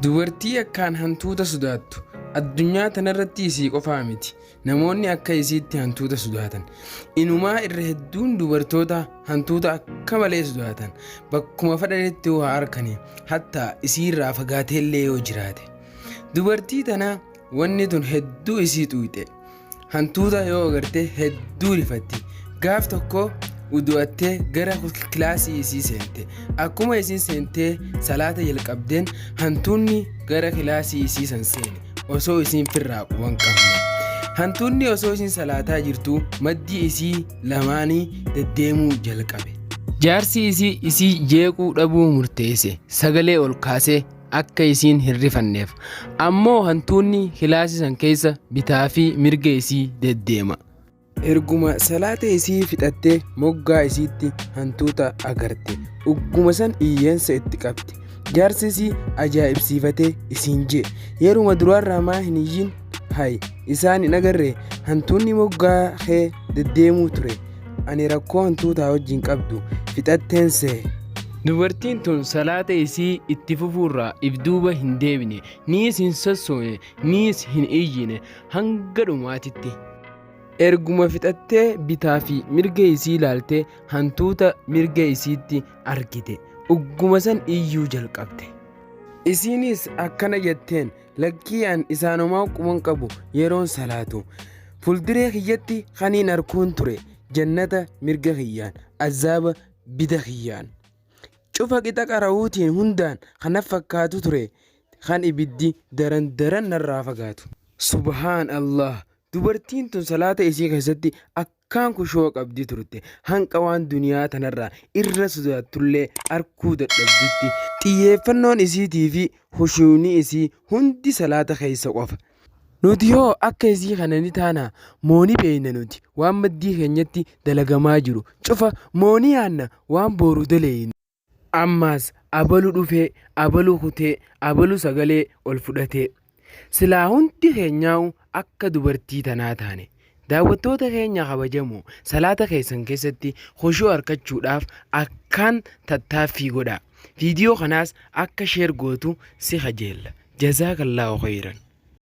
Dubartii akkaan hantuuta sodaattu addunyaa tanarratti isii qofaa miti. Namoonni akka isiitti hantuuta sodaatan. Inumaa irra hedduun dubartoota hantuuta akka malee sodaatan. Bakkuma fedhanitti waa harkanii hatta isiirraa fagaateellee yoo jiraate. Dubartii tana wanni tun hedduu isii xuuxe. Hantuuta yoo agarte hedduu rifatti. Gaaf tokko udu'attee gara kilaasii isii seente. Akkuma isiin seentee salaata jalqabdeen hantuunni gara kilaasii isii san seene osoo isiin firraa quban qabne. Hantuunni osoo isiin salaataa jirtuu maddii isii lamaanii deddeemuu jalqabe. Jaarsi isii jeequu dhabuu murteesse. Sagalee ol kaasee akka isiin hin rifanneef. Ammoo hantuunni kilaasii san keessa bitaa fi mirga isii deddeema. Erguma salaata isii fixattee moggaa isiitti hantuuta agarte. Ugguma san iyyeensa itti qabdi. Jaarsi isii ajaa'ibsiifatee isiin jee yeruma duraarraa maa hin iyyin hayi isaan hin agarree hantuunni moggaa kee deddeemuu ture. Ani rakkoo hantuutaa wajjin qabdu fixatteen see. Dubartiin tun salaata isii itti fufuurraa if duuba hin deebine, niis hin sossoone, niis hin iyyine hanga dhumaatitti. Erguma fixattee bitaa fi mirga isii ilaaltee hantuuta mirga isiitti argite. Ugguma san iyyuu jalqabde. Isiinis akkana jetteen lakkii an isaanumaa quban qabu yeroon salaatu. Fuuldiree kiyyatti kaniin arkuun ture jannata mirga kiyyaan, azaaba bita kiyyaan. Cufa qixa qara'uutiin hundaan kana fakkaatu ture kan ibiddi daran narraa fagaatu. Subhaan Allah. Dubartiin tun salaata isii keessatti akkaan kushoo qabdi turte. Hanqa waan duniyaa tanarraa irra sodaatullee arkuu dadhabdutti. Xiyyeeffannoon isiitii fi hushuunii isii hundi salaata keessa qofa. Nuti yoo akka isii kana ni taana mooni beeyna nuti waan maddii keenyatti dalagamaa jiru. Cufa mooni yaanna waan boru daleeyna. Ammaas abalu dhufee, abalu kutee, abalu sagalee ol fudhatee. Silaa hundi keenyaa'u akka dubartii tanaa taane. Daawwattoota keenya kabajamoo salaata keessan keessatti hushuu harkachuudhaaf akkaan tattaaffii godhaa. Viidiyoo kanaas akka sheer gootu si kajeella. Jazaakallaahu khayran.